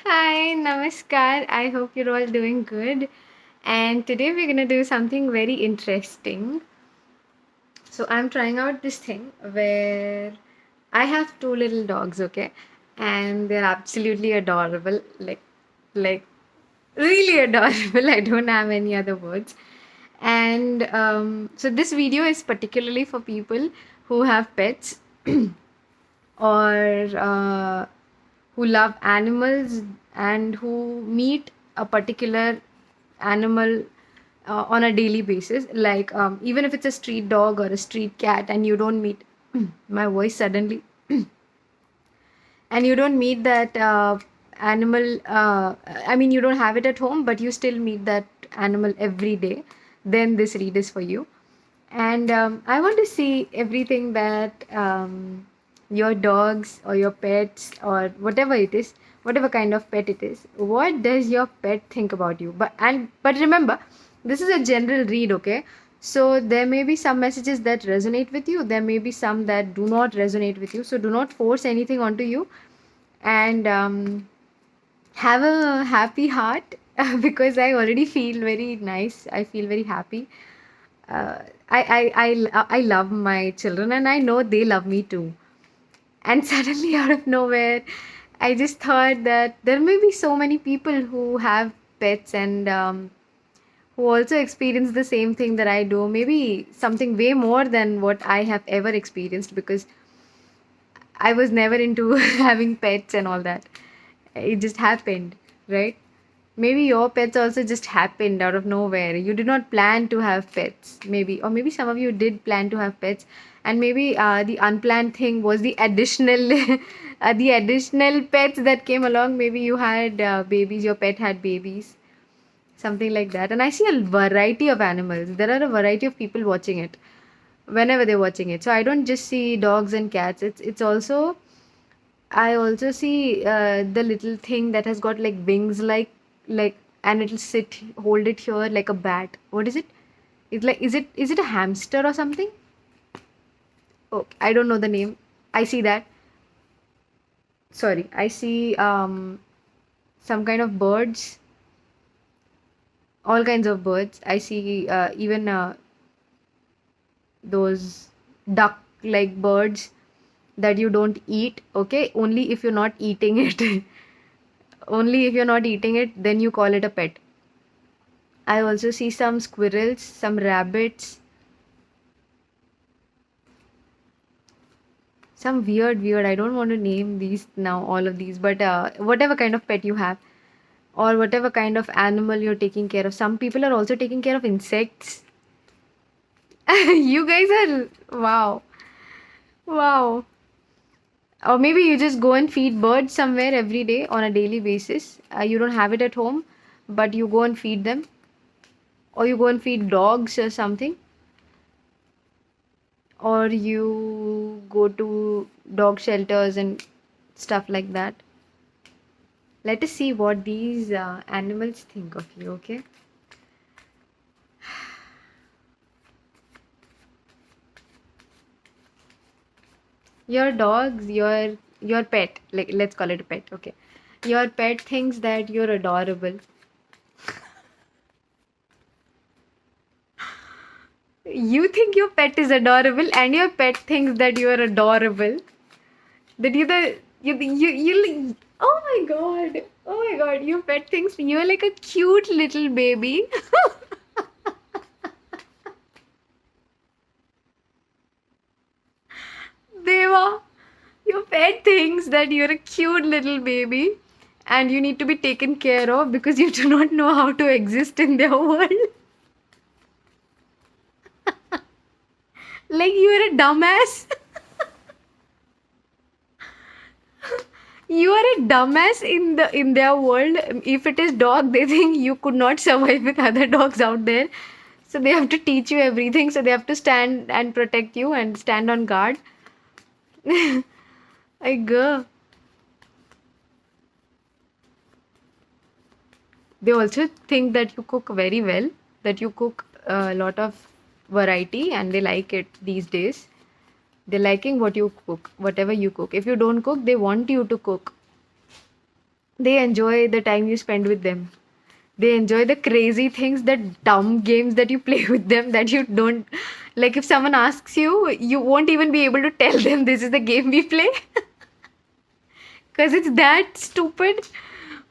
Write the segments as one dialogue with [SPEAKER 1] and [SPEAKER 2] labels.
[SPEAKER 1] Hi, Namaskar. I hope you're all doing good. And today we're going to do something very interesting. So, I'm trying out this thing where I have two little dogs, okay? And they're absolutely adorable. Like really adorable. I don't have any other words. And so, this video is particularly for people who have pets or who love animals and who meet a particular animal on a daily basis, like even if it's a street dog or a street cat and you don't meet my voice suddenly and you don't meet that animal, I mean you don't have it at home but you still meet that animal every day, then this read is for you. And I want to see everything that your dogs or your pets or whatever it is, whatever kind of pet it is, what does your pet think about you? But remember, this is a general read, okay? So there may be some messages that resonate with you, there may be some that do not resonate with you. So do not force anything onto you, and have a happy heart because I already feel very nice. I feel very happy. I love my children and I know they love me too. And suddenly, out of nowhere, I just thought that there may be so many people who have pets and who also experience the same thing that I do. Maybe something way more than what I have ever experienced, because I was never into having pets and all that. It just happened, right? Maybe your pets also just happened out of nowhere. You did not plan to have pets, maybe. Or maybe some of you did plan to have pets. And maybe the unplanned thing was the additional the additional pets that came along. Maybe you had babies, your pet had babies, something like that. And I see a variety of animals. There are a variety of people watching it whenever they're watching it. So I don't just see dogs and cats. It's also, I also see the little thing that has got like wings, like, and it'll hold it here like a bat. What is it? It's like, is it a hamster or something? Oh, I don't know the name. I see that. Sorry, I see some kind of birds, all kinds of birds. I see even those duck-like birds that you don't eat. Okay, only if you're not eating it. Only if you're not eating it, then you call it a pet. I also see some squirrels, some rabbits, some weird. I don't want to name these now, all of these, but whatever kind of pet you have, or whatever kind of animal you're taking care of. Some people are also taking care of insects. You guys are, wow, wow. Or maybe you just go and feed birds somewhere every day on a daily basis. You don't have it at home, but you go and feed them, or you go and feed dogs or something, or you go to dog shelters and stuff like that. Let us see what these animals think of you, okay? Your dogs, your pet, like let's call it a pet, okay? Your pet thinks that you're adorable. You think your pet is adorable, and your pet thinks that you are adorable. That you the you oh my god, oh my god, your pet thinks you're like a cute little baby. Deva, your pet thinks that you're a cute little baby and you need to be taken care of because you do not know how to exist in their world. Like you're a dumbass. You are a dumbass in their world. If it is dog, they think you could not survive with other dogs out there. So they have to teach you everything. So they have to stand and protect you and stand on guard. I go. They also think that you cook very well, that you cook a lot of variety, and they like it these days. They're liking what you cook, whatever you cook. If you don't cook, they want you to cook. They enjoy the time you spend with them. They enjoy the crazy things, the dumb games that you play with them that you don't like. If someone asks you, you won't even be able to tell them this is the game we play because it's that stupid.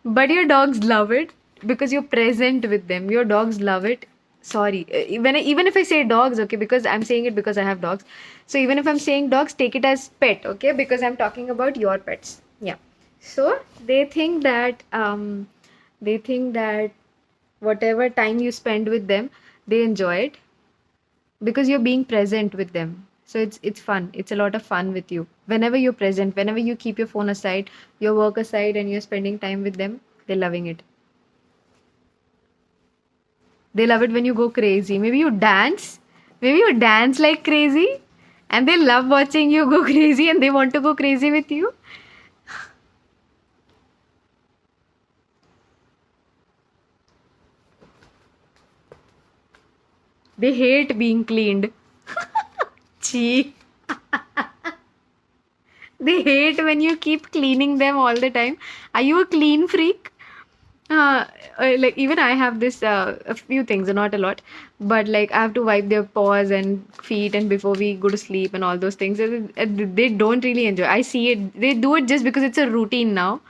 [SPEAKER 1] But your dogs love it because you're present with them. Your dogs love it. Sorry, even if I say dogs, okay, because I'm saying it because I have dogs. So even if I'm saying dogs, take it as pet, okay, because I'm talking about your pets. Yeah. So they think that whatever time you spend with them, they enjoy it because you're being present with them. So it's fun. It's a lot of fun with you whenever you're present, whenever you keep your phone aside, your work aside, and you're spending time with them. They're loving it. They love it when you go crazy. Maybe you dance like crazy, and they love watching you go crazy, and they want to go crazy with you. They hate being cleaned. Gee. They hate when you keep cleaning them all the time. Are you a clean freak? Uh, like even I have this a few things, not a lot, but like I have to wipe their paws and feet and before we go to sleep and all those things. And they don't really enjoy. I see it. They do it just because it's a routine now.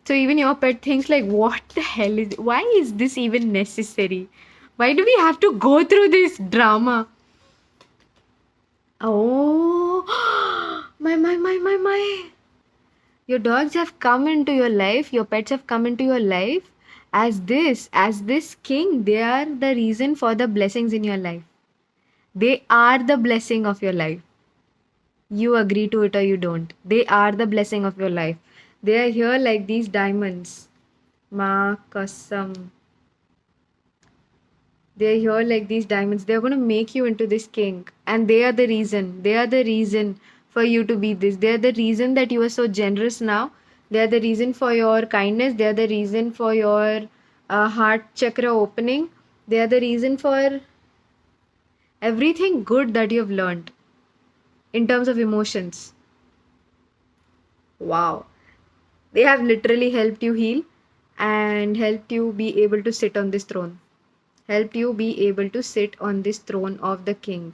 [SPEAKER 1] So even your pet thinks like, what the hell is? Why is this even necessary? Why do we have to go through this drama? Oh, my. Your dogs have come into your life, your pets have come into your life as this king. They are the reason for the blessings in your life. They are the blessing of your life. You agree to it or you don't. They are the blessing of your life. They are here like these diamonds. Ma kasam. They're here like these diamonds. They're going to make you into this king. And they are the reason. They are the reason for you to be this. They're the reason that you are so generous now. They're the reason for your kindness. They're the reason for your heart chakra opening. They are the reason for everything good that you've learned in terms of emotions. Wow. They have literally helped you heal and helped you be able to sit on this throne. Helped you be able to sit on this throne of the king.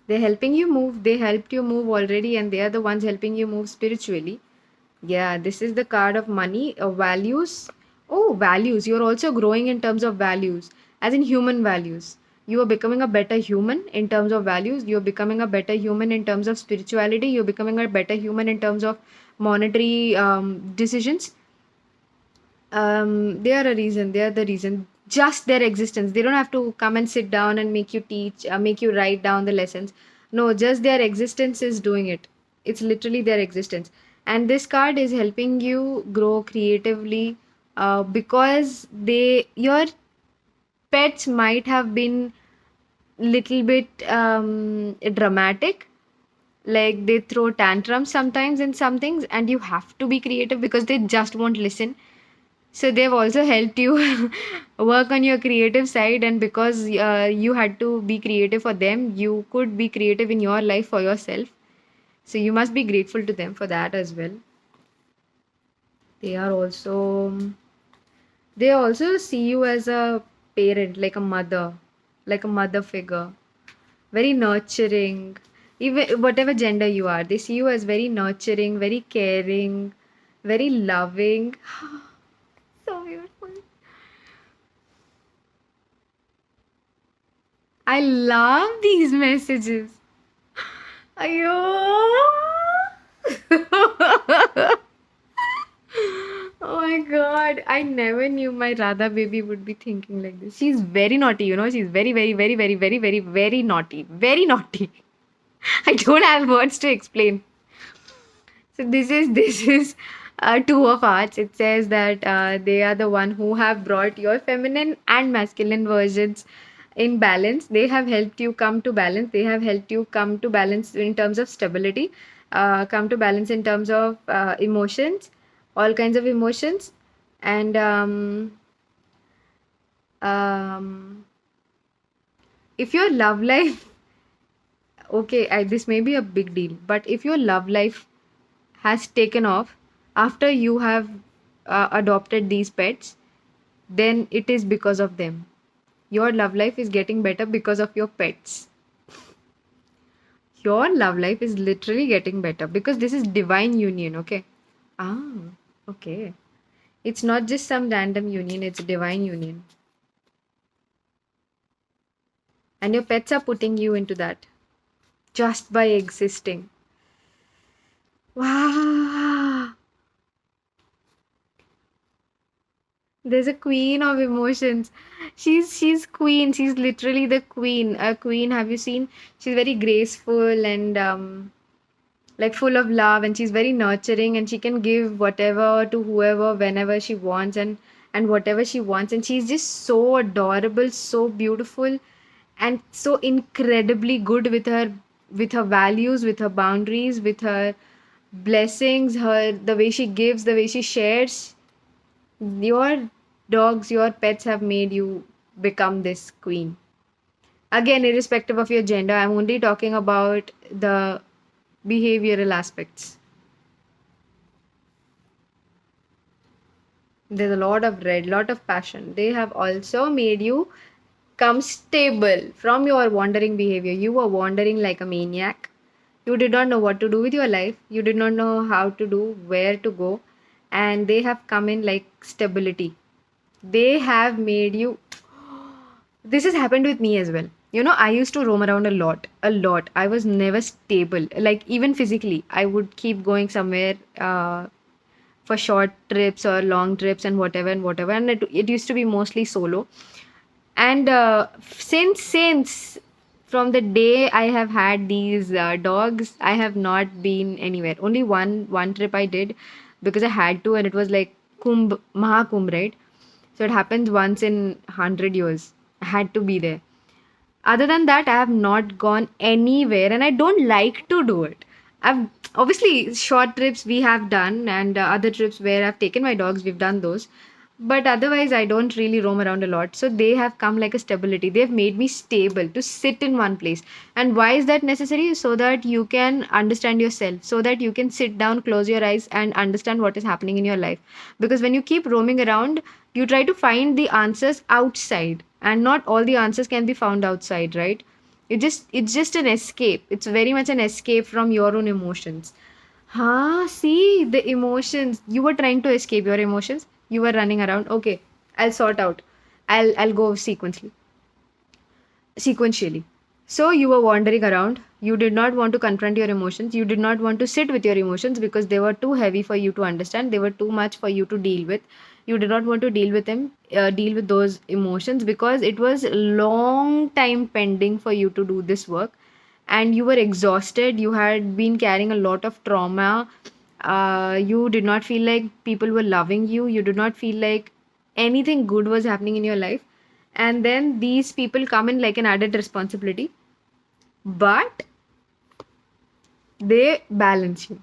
[SPEAKER 1] They're helping you move. They helped you move already, and they are the ones helping you move spiritually. Yeah, this is the card of money, values. Oh, values. You're also growing in terms of values, as in human values. You are becoming a better human in terms of values. You're becoming a better human in terms of spirituality. You're becoming a better human in terms of monetary decisions. They are a reason. They are the reason. Just their existence. They don't have to come and sit down and make you teach, make you write down the lessons. No, just their existence is doing it. It's literally their existence. And this card is helping you grow creatively because your pets might have been little bit dramatic, like they throw tantrums sometimes in some things, and you have to be creative because they just won't listen. So they've also helped you work on your creative side, and because you had to be creative for them, you could be creative in your life for yourself. So you must be grateful to them for that as well. They are also they also see you as a parent, like a mother figure, very nurturing. Even whatever gender you are, they see you as very nurturing, very caring, very loving. So beautiful. I love these messages. Ayo. Oh my god. I never knew my Radha baby would be thinking like this. She's very naughty, you know. She's very, very, very, very, very, very, very naughty. Very naughty. I don't have words to explain. So this is two of hearts. It says that they are the one who have brought your feminine and masculine versions in balance. They have helped you come to balance. They have helped you come to balance in terms of stability, come to balance in terms of emotions, all kinds of emotions, and um, if your love life okay, this may be a big deal, but if your love life has taken off after you have adopted these pets, then it is because of them. Your love life is getting better because of your pets. Your love life is literally getting better because this is divine union, okay? Ah, okay. It's not just some random union, it's divine union. And your pets are putting you into that just by existing. Wow. There's a queen of emotions. She's queen. She's literally the queen. A queen, have you seen? She's very graceful and like full of love, and she's very nurturing, and she can give whatever to whoever whenever she wants, and whatever she wants, and she's just so adorable, so beautiful, and so incredibly good with her values, with her boundaries, with her blessings, her the way she gives, the way she shares. Your dogs, your pets have made you become this queen. Again, irrespective of your gender, I'm only talking about the behavioral aspects. There's a lot of red, lot of passion. They have also made you come stable from your wandering behavior. You were wandering like a maniac. You did not know what to do with your life. You did not know how to do, where to go. And they have come in like stability. They have made you. This has happened with me as well. You know, I used to roam around a lot, a lot. I was never stable. Like, even physically, I would keep going somewhere for short trips or long trips and whatever and whatever. And it used to be mostly solo. And since from the day I have had these dogs, I have not been anywhere. Only one trip I did because I had to, and it was like Mahakumbh, right? So it happens once in 100 years. I had to be there. Other than that, I have not gone anywhere, and I don't like to do it. I've obviously short trips we have done, and other trips where I've taken my dogs, we've done those. But otherwise, I don't really roam around a lot. So they have come like a stability. They have made me stable to sit in one place. And why is that necessary? So that you can understand yourself, so that you can sit down, close your eyes, and understand what is happening in your life. Because when you keep roaming around, you try to find the answers outside, and not all the answers can be found outside, right? It's just an escape. It's very much an escape from your own emotions. See the emotions. You were trying to escape your emotions. You were running around. Okay, I'll sort out. I'll go sequentially. So you were wandering around. You did not want to confront your emotions. You did not want to sit with your emotions because they were too heavy for you to understand. They were too much for you to deal with. You did not want to deal with those emotions because it was long time pending for you to do this work, and you were exhausted. You had been carrying a lot of trauma. You did not feel like people were loving you. You did not feel like anything good was happening in your life. And then these people come in like an added responsibility, but they balance you.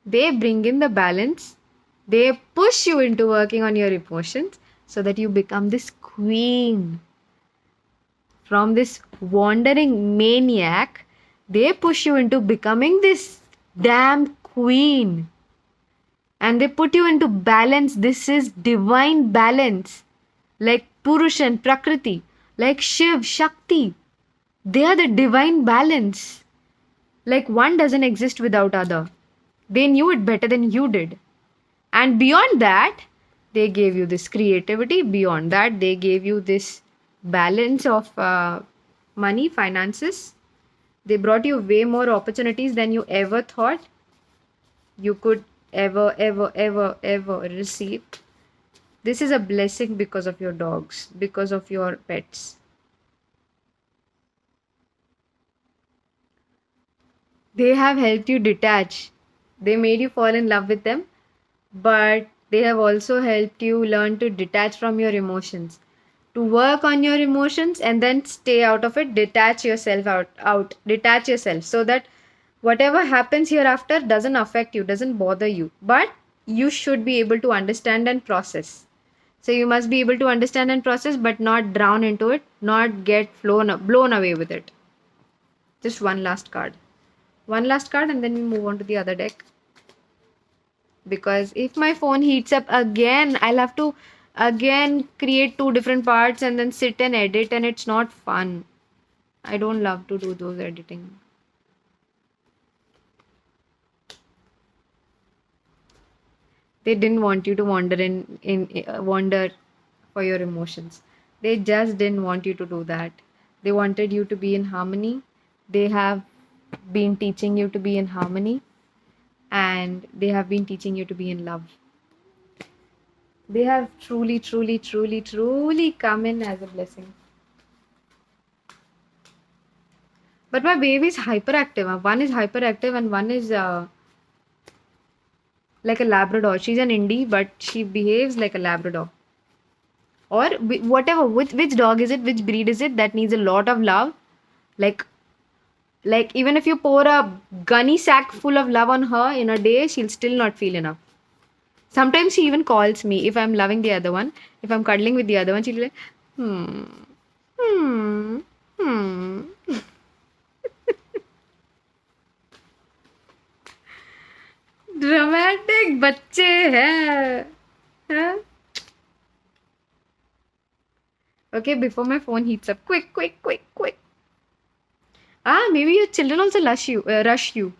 [SPEAKER 1] They bring in the balance. They push you into working on your emotions so that you become this queen. From this wandering maniac, they push you into becoming this damn queen. And they put you into balance. This is divine balance. Like Purush and Prakriti, like Shiv, Shakti. They are the divine balance. Like one doesn't exist without other. They knew it better than you did. And beyond that, they gave you this creativity. Beyond that, they gave you this balance of money, finances. They brought you way more opportunities than you ever thought you could ever receive. This is a blessing because of your dogs, because of your pets. They have helped you detach. They made you fall in love with them, but they have also helped you learn to detach from your emotions, to work on your emotions and then stay out of it. Detach yourself out detach yourself so that whatever happens hereafter doesn't affect you, doesn't bother you, but you should be able to understand and process. So you must be able to understand and process, but not drown into it, not get blown away with it. Just one last card. One last card and then we move on to the other deck. Because if my phone heats up again, I'll have to again create two different parts and then sit and edit, and it's not fun. I don't love to do those editing. They didn't want you to wander for your emotions. They just didn't want you to do that. They wanted you to be in harmony. They have been teaching you to be in harmony, and they have been teaching you to be in love. They have truly, truly, truly, truly come in as a blessing. But my baby is hyperactive. One is hyperactive and one is like a Labrador. She's an indie, but she behaves like a Labrador. Or whatever. Which dog is it? Which breed is it that needs a lot of love? Like even if you pour a gunny sack full of love on her in a day, she'll still not feel enough. Sometimes she even calls me if I'm loving the other one. If I'm cuddling with the other one, she'll be like, dramatic बच्चे हैं. Okay, before my phone heats up, quick. Maybe your children also rush you.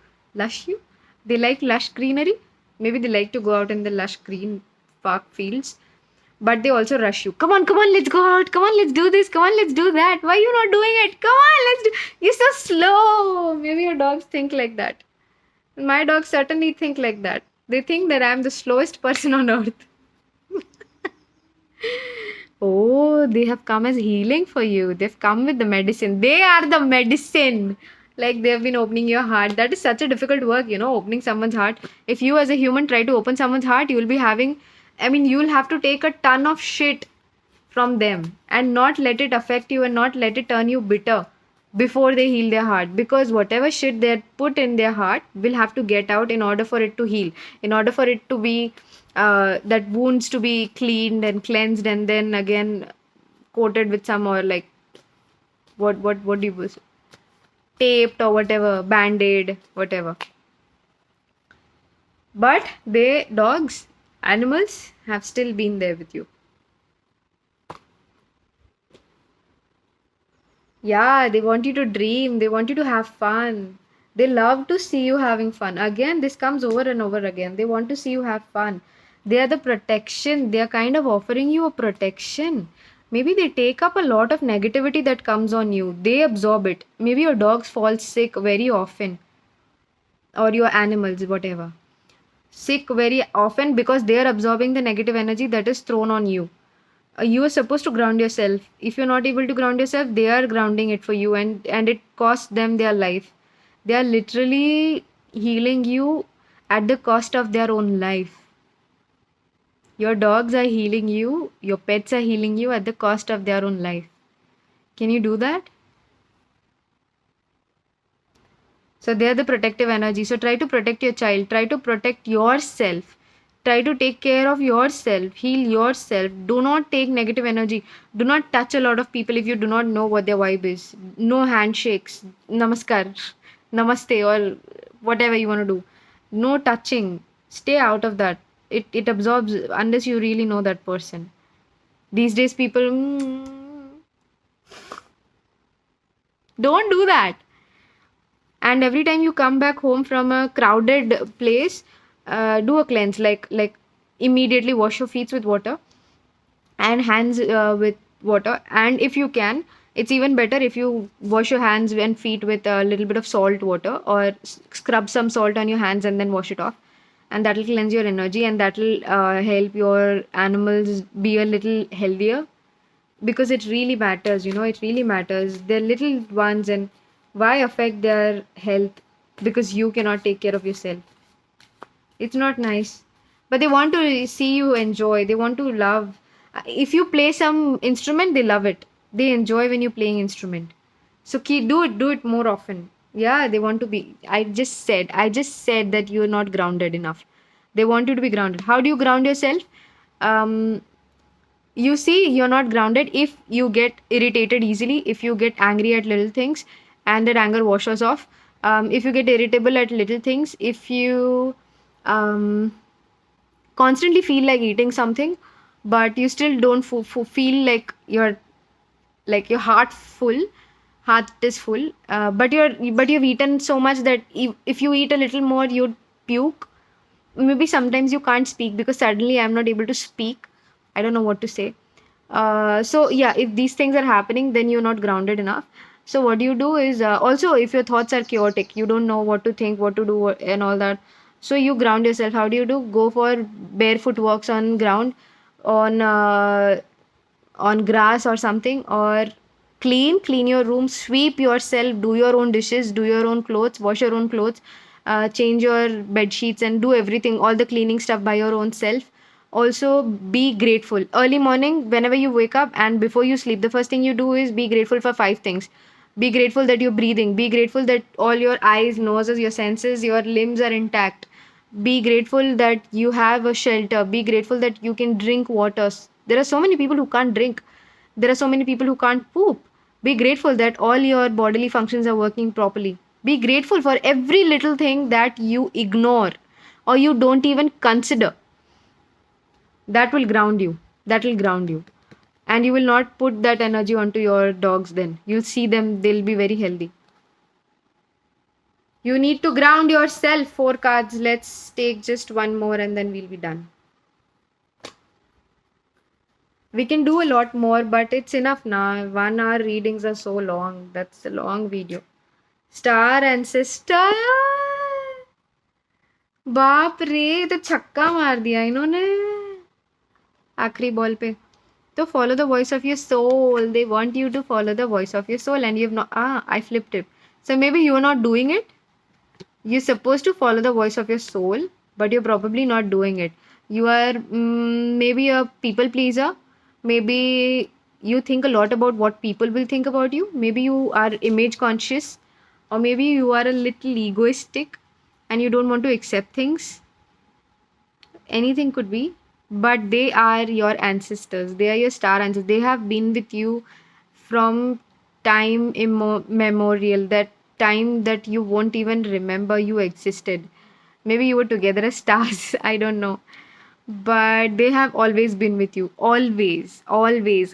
[SPEAKER 1] They like lush greenery. Maybe they like to go out in the lush green park fields, but they also rush you. Come on, let's go out. Come on, let's do this. Come on, let's do that. Why are you not doing it? Come on, let's do. You're so slow. Maybe your dogs think like that. My dogs certainly think like that. They think that I'm the slowest person on earth. Oh, they have come as healing for you. They've come with the medicine. They are the medicine. Like they've been opening your heart. That is such a difficult work, opening someone's heart. If you as a human try to open someone's heart, you'll have to take a ton of shit from them and not let it affect you and not let it turn you bitter before they heal their heart, because whatever shit they put in their heart will have to get out in order for it to heal, in order for it to be that wounds to be cleaned and cleansed and then again coated with some, or like what do you say, taped or whatever, band-aid, whatever. But animals have still been there with you. Yeah, they want you to dream. They want you to have fun. They love to see you having fun. Again, this comes over and over again. They want to see you have fun. They are the protection. They are kind of offering you a protection. Maybe they take up a lot of negativity that comes on you. They absorb it. Maybe your dogs fall sick very often. Or your animals, whatever. Sick very often because they are absorbing the negative energy that is thrown on you. You are supposed to ground yourself. If you're not able to ground yourself, they are grounding it for you, and it costs them their life. They are literally healing you at the cost of their own life. Your dogs are healing you, your pets are healing you at the cost of their own life. Can you do that? So they are the protective energy. So try to protect your child. Try to protect yourself. Try to take care of yourself. Heal yourself. Do not take negative energy. Do not touch a lot of people if you do not know what their vibe is. No handshakes. Namaskar. Namaste or whatever you want to do. No touching. Stay out of that. It absorbs unless you really know that person. These days people don't do that. And every time you come back home from a crowded place, do a cleanse, like immediately wash your feet with water and hands with water. And if you can, it's even better if you wash your hands and feet with a little bit of salt water, or scrub some salt on your hands and then wash it off, and that will cleanse your energy, and that will help your animals be a little healthier, because it really matters. It really matters. They're little ones, and why affect their health because you cannot take care of yourself? It's not nice. But they want to see you enjoy. They want to love. If you play some instrument, they love it. They enjoy when you're playing instrument. So do it more often. Yeah, they want to be. I just said that you're not grounded enough. They want you to be grounded. How do you ground yourself? You see, you're not grounded if you get irritated easily, if you get angry at little things, and that anger washes off. If you get irritable at little things, if you um, constantly feel like eating something, but you still don't feel like your heart is full, but you've eaten so much that if you eat a little more, you'd puke. Maybe sometimes you can't speak because suddenly I'm not able to speak. I don't know what to say. So yeah, if these things are happening, then you're not grounded enough. So what you do is, also if your thoughts are chaotic, you don't know what to think, what to do, and all that. So you ground yourself. How do you do? Go for barefoot walks on ground, on grass or something, or clean your room, sweep yourself, do your own dishes, do your own clothes, wash your own clothes, change your bed sheets, and do everything, all the cleaning stuff by your own self. Also, be grateful early morning whenever you wake up, and before you sleep, the first thing you do is be grateful for 5 things. Be grateful that you're breathing, be grateful that all your eyes, noses, your senses, your limbs are intact. Be grateful that you have a shelter. Be grateful that you can drink water. There are so many people who can't drink. There are so many people who can't poop. Be grateful that all your bodily functions are working properly. Be grateful for every little thing that you ignore or you don't even consider. That will ground you. That will ground you. And you will not put that energy onto your dogs then. You'll see them, they'll be very healthy. You need to ground yourself. 4 cards. Let's take just one more and then we'll be done. We can do a lot more, but it's enough now. 1 hour readings are so long. That's a long video. Star Ancestor. बाप रे, तो छक्का मार दिया इन्होंने आखिरी ball पे. तो follow the voice of your soul. They want you to follow the voice of your soul, and you've not. I flipped it. So maybe you're not doing it. You're supposed to follow the voice of your soul, but you're probably not doing it. You are maybe a people pleaser. Maybe you think a lot about what people will think about you. Maybe you are image conscious, or maybe you are a little egoistic and you don't want to accept things. Anything could be, but they are your ancestors. They are your star ancestors. They have been with you from time immemorial, that time that you won't even remember you existed. Maybe you were together as stars. I don't know, but they have always been with you, always,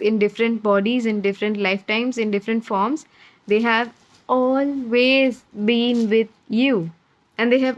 [SPEAKER 1] in different bodies, in different lifetimes, in different forms. They have always been with you, and they have